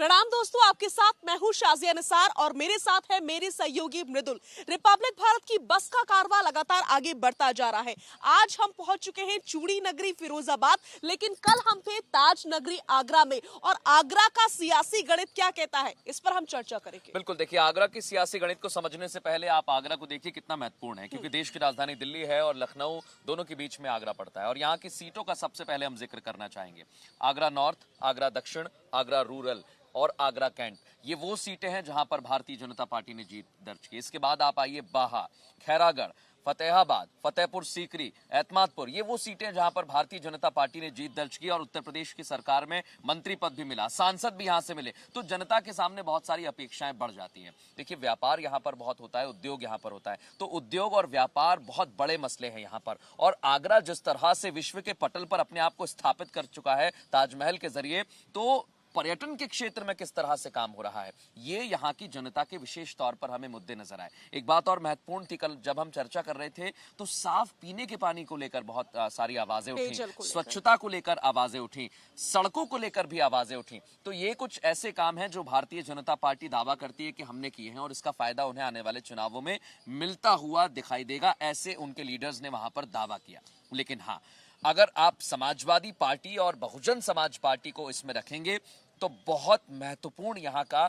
प्रणाम दोस्तों, आपके साथ मैं हूं शाजिया निसार और मेरे साथ है मेरी सहयोगी मृदुल। रिपब्लिक भारत की बस का कारवां लगातार आगे बढ़ता जा रहा है। आज हम पहुंच चुके हैं चूड़ी नगरी फिरोजाबाद, लेकिन कल हम थे ताज नगरी आगरा में। और आगरा का सियासी गणित क्या कहता है, इस पर हम चर्चा करेंगे। बिल्कुल, देखिए आगरा की सियासी गणित को समझने से पहले आप आगरा को देखिए कितना महत्वपूर्ण है, क्योंकि देश की राजधानी दिल्ली है और लखनऊ दोनों के बीच में आगरा पड़ता है। और यहाँ की सीटों का सबसे पहले हम जिक्र करना चाहेंगे। आगरा नॉर्थ, आगरा दक्षिण, आगरा रूरल और आगरा कैंट, ये वो सीटें हैं जहां पर भारतीय जनता पार्टी ने जीत दर्ज की। इसके बाद आप आइए बाहा, खैरागढ़, फतेहाबाद, फतेहपुर सीकरी, एतमादपुर, ये वो सीटें जहां पर भारतीय जनता पार्टी ने जीत दर्ज की और उत्तर प्रदेश की सरकार में मंत्री पद भी मिला, सांसद भी यहां से मिले। तो जनता के सामने बहुत सारी अपेक्षाएं बढ़ जाती हैं। देखिए व्यापार यहां पर बहुत होता है, उद्योग यहां पर होता है, तो उद्योग और व्यापार बहुत बड़े मसले हैं यहां पर। और आगरा जिस तरह से विश्व के पटल पर अपने आप को स्थापित कर चुका है ताजमहल के जरिए, तो पर्यटन के क्षेत्र में किस तरह से काम हो रहा है, ये यहाँ की जनता के विशेष तौर पर हमें मुद्दे नजर आए। एक बात और महत्वपूर्ण थी, कल जब हम चर्चा कर रहे थे तो साफ पीने के पानी को लेकर बहुत सारी आवाजें उठी, स्वच्छता को लेकर आवाजें उठी, सड़कों को लेकर भी आवाजें उठी। तो ये कुछ ऐसे काम हैं जो भारतीय जनता पार्टी दावा करती है कि हमने किए हैं और इसका फायदा उन्हें आने वाले चुनावों में मिलता हुआ दिखाई देगा, ऐसे उनके लीडर्स ने वहां पर दावा किया। लेकिन हाँ, अगर आप समाजवादी पार्टी और बहुजन समाज पार्टी को इसमें रखेंगे तो बहुत महत्वपूर्ण यहां का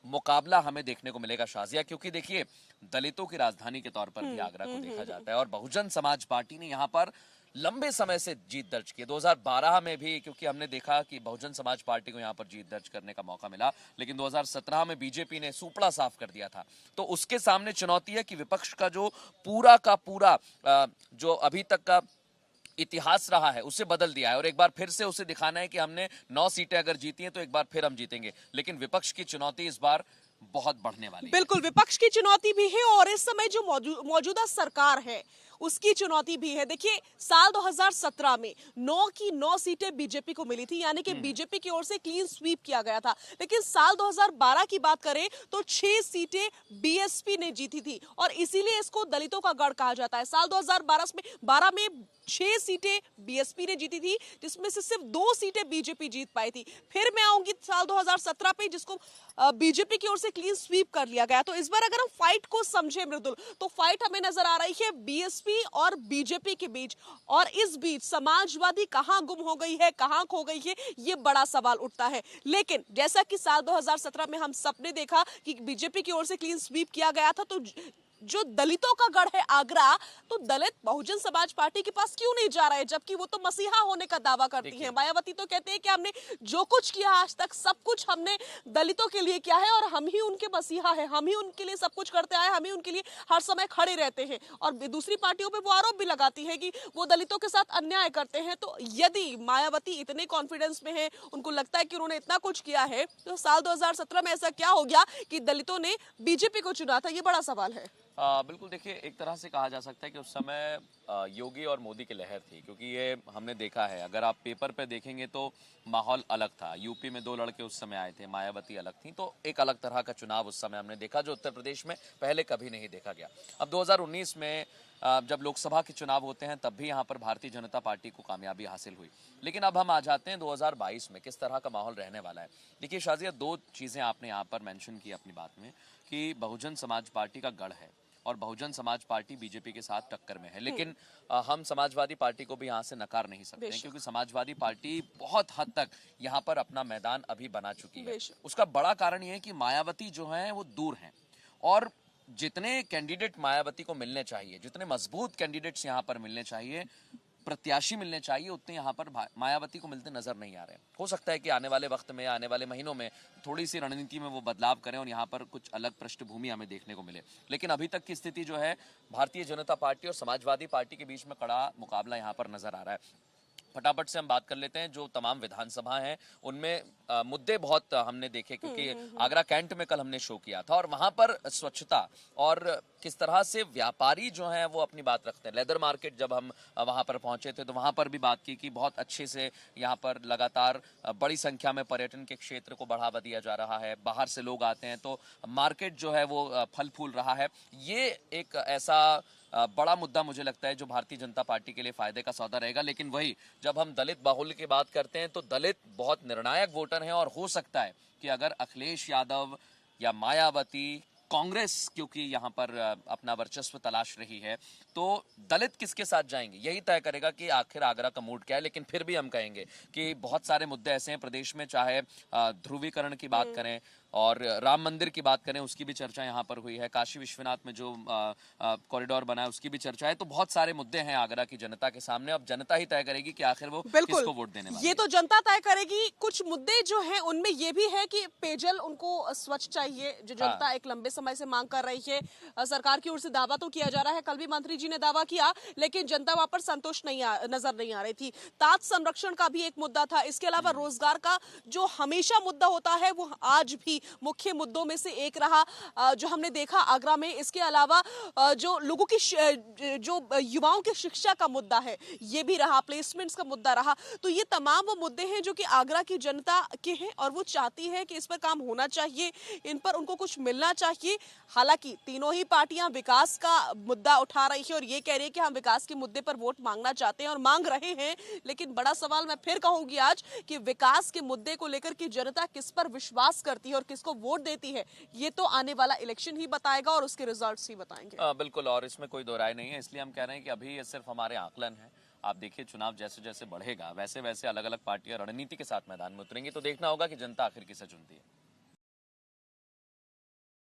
मुकाबला हमें देखने को मिलेगा शाजिया, क्योंकि देखिए दलितों की राजधानी के तौर पर भी आगरा को देखा जाता है और बहुजन समाज पार्टी ने यहां पर लंबे समय से जीत दर्ज की। 2012 में भी, क्योंकि हमने देखा कि बहुजन समाज पार्टी को यहां पर जीत दर्ज करने का मौका मिला, लेकिन 2017 में बीजेपी ने सुपड़ा साफ कर दिया था। तो उसके सामने चुनौती है कि विपक्ष का जो पूरा का पूरा जो अभी तक का इतिहास रहा है उसे बदल दिया है और एक बार फिर से उसे दिखाना है कि हमने 9 सीटें अगर जीती हैं तो एक बार फिर हम जीतेंगे। लेकिन विपक्ष की चुनौती इस बार बहुत बढ़ने वाली है। बिल्कुल, विपक्ष की चुनौती भी है और इस समय जो मौजूदा सरकार है उसकी चुनौती भी है। देखिए, साल 2017 में 9 की 9 सीटें बीजेपी को मिली थी, यानी कि बीजेपी की ओर से क्लीन स्वीप किया गया था। लेकिन साल 2012 की बात करें तो 6 सीटें बीएसपी ने जीती थी और इसीलिए इसको दलितों का गढ़ कहा जाता है। साल 2012 में 6 सीटें बीएसपी ने जीती थी, जिसमें से सिर्फ 2 सीटें बीजेपी जीत पाई थी। फिर मैं आऊंगी साल 2017 पे, जिसको बीजेपी की ओर से क्लीन स्वीप कर लिया गया। तो इस बार अगर हम फाइट को समझे मृदुल, तो फाइट हमें नजर आ रही है बीएसपी और बीजेपी के बीच, और इस बीच समाजवादी कहां गुम हो गई है, कहां खो गई है, ये बड़ा सवाल उठता है। लेकिन जैसा कि साल 2017 में हम सबने देखा कि बीजेपी की ओर से क्लीन स्वीप किया गया था, तो जो दलितों का गढ़ है आगरा, तो दलित बहुजन समाज पार्टी के पास क्यों नहीं जा रहे, जबकि वो तो मसीहा होने का दावा करती है। मायावती तो कहते हैं कि हमने जो कुछ किया आज तक, सब कुछ हमने दलितों के लिए किया है और हम ही उनके मसीहा है, हम ही उनके लिए सब कुछ करते आए, हम ही उनके लिए हर समय खड़े रहते हैं। और दूसरी पार्टियों पे वो आरोप भी लगाती है कि वो दलितों के साथ अन्याय करते हैं। तो यदि मायावती इतने कॉन्फिडेंस में है, उनको लगता है कि उन्होंने इतना कुछ किया है, तो साल 2017 में ऐसा क्या हो गया कि दलितों ने बीजेपी को चुना था, ये बड़ा सवाल है। बिल्कुल, देखिए एक तरह से कहा जा सकता है कि उस समय योगी और मोदी की लहर थी, क्योंकि ये हमने देखा है, अगर आप पेपर पे देखेंगे तो माहौल अलग था। यूपी में 2 लड़के उस समय आए थे, मायावती अलग थी, तो एक अलग तरह का चुनाव उस समय हमने देखा जो उत्तर प्रदेश में पहले कभी नहीं देखा गया। अब 2019 में जब लोकसभा के चुनाव होते हैं तब भी यहाँ पर भारतीय जनता पार्टी को कामयाबी हासिल हुई। लेकिन अब हम आ जाते हैं 2022 में, किस तरह का माहौल रहने वाला है। देखिए शाजिया, 2 चीज़ें आपने यहाँ पर मैंशन की अपनी बात में, कि बहुजन समाज पार्टी का गढ़ है और बहुजन समाज पार्टी बीजेपी के साथ टक्कर में है। लेकिन हम समाजवादी पार्टी को भी यहाँ से नकार नहीं सकते हैं, क्योंकि समाजवादी पार्टी बहुत हद तक यहाँ पर अपना मैदान अभी बना चुकी है। उसका बड़ा कारण ये है कि मायावती जो है वो दूर हैं और जितने कैंडिडेट मायावती को मिलने चाहिए, जितने मजबूत कैंडिडेट्स यहाँ पर मिलने चाहिए, प्रत्याशी मिलने चाहिए, उतने यहाँ पर मायावती को मिलते नजर नहीं आ रहे। हो सकता है कि आने वाले वक्त में, आने वाले महीनों में थोड़ी सी रणनीति में वो बदलाव करें और यहाँ पर कुछ अलग पृष्ठभूमि हमें देखने को मिले। लेकिन अभी तक की स्थिति जो है, भारतीय जनता पार्टी और समाजवादी पार्टी के बीच में कड़ा मुकाबला यहाँ पर नजर आ रहा है। फटाफट से हम बात कर लेते हैं, जो तमाम विधानसभा हैं उनमें मुद्दे बहुत हमने देखे, क्योंकि आगरा कैंट में कल हमने शो किया था और वहां पर स्वच्छता और किस तरह से व्यापारी जो हैं वो अपनी बात रखते हैं। लेदर मार्केट जब हम वहां पर पहुंचे थे तो वहां पर भी बात की कि बहुत अच्छे से यहाँ पर लगातार बड़ी संख्या में पर्यटन के क्षेत्र को बढ़ावा दिया जा रहा है, बाहर से लोग आते हैं तो मार्केट जो है वो फल फूल रहा है। ये एक ऐसा बड़ा मुद्दा मुझे लगता है जो भारतीय जनता पार्टी के लिए फायदे का सौदा रहेगा। लेकिन वही, जब हम दलित बाहुल्य की बात करते हैं तो दलित बहुत निर्णायक वोटर हैं, और हो सकता है कि अगर अखिलेश यादव या मायावती, कांग्रेस क्योंकि यहाँ पर अपना वर्चस्व तलाश रही है, तो दलित किसके साथ जाएंगे यही तय करेगा कि आखिर आगरा का मूड क्या है। लेकिन फिर भी हम कहेंगे कि बहुत सारे मुद्दे ऐसे हैं प्रदेश में, चाहे ध्रुवीकरण की बात करें और राम मंदिर की बात करें, उसकी भी चर्चा यहाँ पर हुई है, काशी विश्वनाथ में जो कॉरिडोर बना है उसकी भी चर्चा है। तो बहुत सारे मुद्दे हैं आगरा की जनता के सामने। अब जनता ही तय करेगी कि आखिर वो बिल्कुल किसको वोट देने वाली ये है। तो जनता तय करेगी। कुछ मुद्दे जो हैं उनमें ये भी है कि पेयजल उनको स्वच्छ चाहिए, जो जनता एक लंबे समय से मांग कर रही है। सरकार की ओर से दावा तो किया जा रहा है, कल भी मंत्री जी ने दावा किया, लेकिन जनता वहां पर संतुष्ट नजर नहीं आ रही थी। तात संरक्षण का भी एक मुद्दा था। इसके अलावा रोजगार का जो हमेशा मुद्दा होता है वो आज भी मुख्य मुद्दों में से एक रहा, जो हमने देखा आगरा में। इसके अलावा जो लोगों की जो युवाओं की शिक्षा का मुद्दा है ये भी रहा, प्लेसमेंट्स का मुद्दा रहा। तो ये तमाम वो मुद्दे हैं जो कि आगरा की जनता के हैं और वो चाहती है कि इस पर काम होना चाहिए, इन पर उनको कुछ मिलना चाहिए। हालांकि तीनों ही पार्टियां विकास का मुद्दा उठा रही है और ये कह रही है कि हम विकास के मुद्दे पर वोट मांगना चाहते हैं और मांग रहे हैं। लेकिन बड़ा सवाल मैं फिर कहूंगी आज कि विकास के मुद्दे को लेकर के जनता किस पर विश्वास करती है और किसको वोट देती है, ये तो आने वाला इलेक्शन ही बताएगा और उसके रिजल्ट्स ही बताएंगे। बिल्कुल, और इसमें कोई दो राय नहीं है। इसलिए हम कह रहे हैं कि अभी ये सिर्फ हमारे आकलन है। आप देखिए, चुनाव जैसे जैसे बढ़ेगा वैसे वैसे अलग अलग पार्टियां रणनीति के साथ मैदान में उतरेंगी, तो देखना होगा कि जनता आखिर किसे चुनती है।